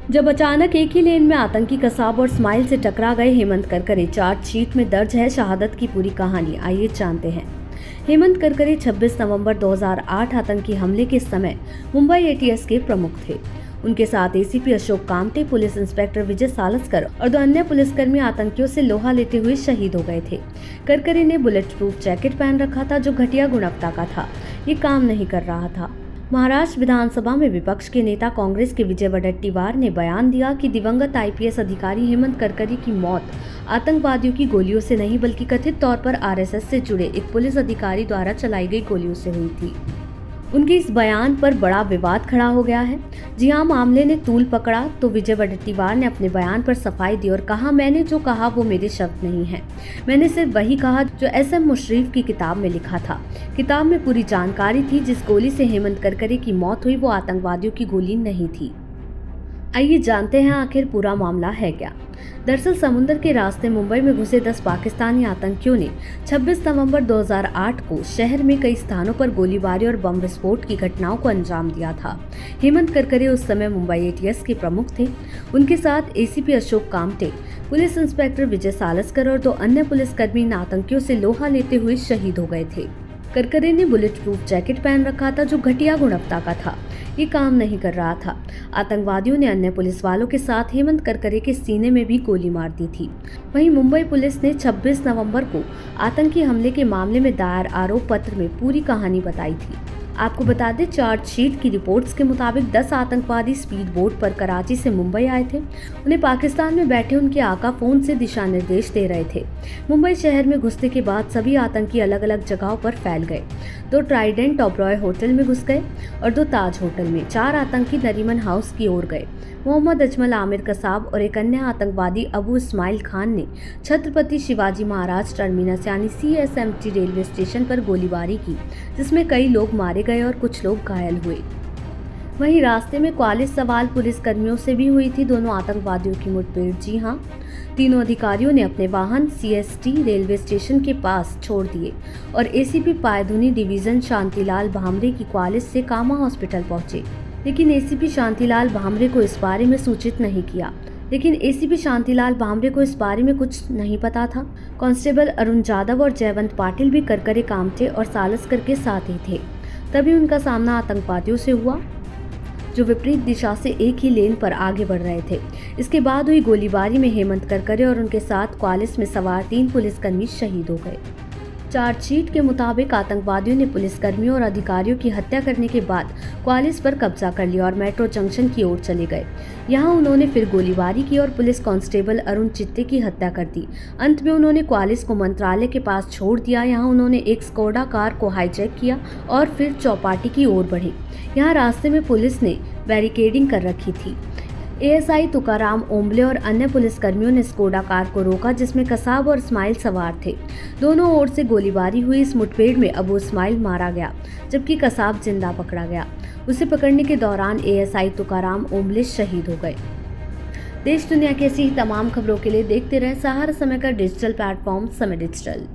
जब अचानक एक ही लेन में आतंकी कसाब और स्माइल से टकरा गए हेमंत करकरे। चार्जशीट में दर्ज है शहादत की पूरी कहानी, आइए जानते हैं। हेमंत करकरे 26 नवंबर 2008 आतंकी हमले के समय मुंबई एटीएस के प्रमुख थे। उनके साथ ACP Ashok Kamte, police inspector Vijay Salaskar और 2 अन्य पुलिसकर्मी आतंकियों से लोहा लेते हुए शहीद हो गए थे। करकरे ने बुलेट प्रूफ जैकेट पहन रखा था जो घटिया गुणवत्ता का था। ये काम नहीं कर रहा था। महाराष्ट्र विधानसभा में विपक्ष के नेता कांग्रेस के विजय वडेट्टीवार ने बयान दिया कि दिवंगत आईपीएस अधिकारी हेमंत करकरे की मौत आतंकवादियों की गोलियों से नहीं बल्कि कथित तौर पर आरएसएस से जुड़े एक पुलिस अधिकारी द्वारा चलाई गई गोलियों से हुई थी। उनके इस बयान पर बड़ा विवाद खड़ा हो गया है। जी हां, मामले ने तूल पकड़ा तो विजय वडेट्टीवार ने अपने बयान पर सफाई दी और कहा, मैंने जो कहा वो मेरे शब्द नहीं है। मैंने सिर्फ वही कहा जो एसएम मुशर्रफ की किताब में लिखा था। किताब में पूरी जानकारी थी। जिस गोली से हेमंत करकरे की मौत हुई वो आतंकवादियों की गोली नहीं थी। आइए जानते हैं आखिर पूरा मामला है क्या। दरअसल समुद्र के रास्ते मुंबई में घुसे 10 पाकिस्तानी आतंकियों ने 26 नवंबर 2008 को शहर में कई स्थानों पर गोलीबारी और बम विस्फोट की घटनाओं को अंजाम दिया था। हेमंत करकरे उस समय मुंबई एटीएस के प्रमुख थे। उनके साथ ACP Ashok Kamte, police inspector Vijay Salaskar और 2 अन्य पुलिसकर्मी इन आतंकियों से लोहा लेते हुए शहीद हो गए थे। करकरे ने बुलेट प्रूफ जैकेट पहन रखा था जो घटिया गुणवत्ता का था। ये काम नहीं कर रहा था। आतंकवादियों ने अन्य पुलिस वालों के साथ हेमंत करकरे के सीने में भी गोली मार दी थी। वहीं मुंबई पुलिस ने 26 नवंबर को आतंकी हमले के मामले में दायर आरोप पत्र में पूरी कहानी बताई थी। आपको बता दें, चार्जशीट की रिपोर्ट्स के मुताबिक 10 आतंकवादी स्पीड बोट पर कराची से मुंबई आए थे। उन्हें पाकिस्तान में बैठे उनके आका फोन से दिशा निर्देश दे रहे थे। मुंबई शहर में घुसने के बाद सभी आतंकी अलग अलग जगहों पर फैल गए। 2 ट्राइडेंट ओबरॉय होटल में घुस गए और 2 ताज होटल में। 4 आतंकी नरीमन हाउस की ओर गए। मोहम्मद अजमल आमिर कसाब और एक अन्य आतंकवादी अबू इस्माइल खान ने छत्रपति शिवाजी महाराज टर्मिनस यानी CSMT रेलवे स्टेशन पर गोलीबारी की, जिसमें कई लोग मारे गए और कुछ लोग घायल हुए। वहीं रास्ते में 41 सवाल पुलिस कर्मियों से भी हुई थी दोनों आतंकवादियों की मुठभेड़। जी हां, तीनों अधिकारियों ने अपने वाहन CST रेलवे स्टेशन के पास छोड़ दिए और एसीपी पायधुनी डिवीजन शांतिलाल भामरे की क्वालिस से कामा हॉस्पिटल पहुंचे। लेकिन एसीपी शांतिलाल भामरे को इस बारे में सूचित नहीं किया। इस बारे में कुछ नहीं पता था। कांस्टेबल अरुण जाधव और जयवंत पाटिल भी करकरे, कामटे और सालस्कर के साथ ही थे। तभी उनका सामना आतंकवादियों से हुआ जो विपरीत दिशा से एक ही लेन पर आगे बढ़ रहे थे। इसके बाद हुई गोलीबारी में हेमंत करकरे और उनके साथ क्वालिस में सवार 3 पुलिसकर्मी शहीद हो गए। चार्जशीट के मुताबिक आतंकवादियों ने पुलिसकर्मियों और अधिकारियों की हत्या करने के बाद क्वालिस पर कब्जा कर लिया और मेट्रो जंक्शन की ओर चले गए। यहां उन्होंने फिर गोलीबारी की और पुलिस कांस्टेबल अरुण चित्ते की हत्या कर दी। अंत में उन्होंने क्वालिस को मंत्रालय के पास छोड़ दिया। यहां उन्होंने एक स्कोडा कार को हाईजैक किया और फिर चौपाटी की ओर बढ़े। यहाँ रास्ते में पुलिस ने बैरिकेडिंग कर रखी थी। एएसआई तुकाराम ओम्बले और अन्य पुलिसकर्मियों ने स्कोडा कार को रोका, जिसमें कसाब और इस्माइल सवार थे। दोनों ओर से गोलीबारी हुई। इस मुठभेड़ में अबू इस्माइल मारा गया जबकि कसाब जिंदा पकड़ा गया। उसे पकड़ने के दौरान एएसआई तुकाराम ओम्बले शहीद हो गए। देश दुनिया की ऐसी ही तमाम खबरों के लिए देखते रहें सहारा समय का डिजिटल प्लेटफॉर्म समय डिजिटल।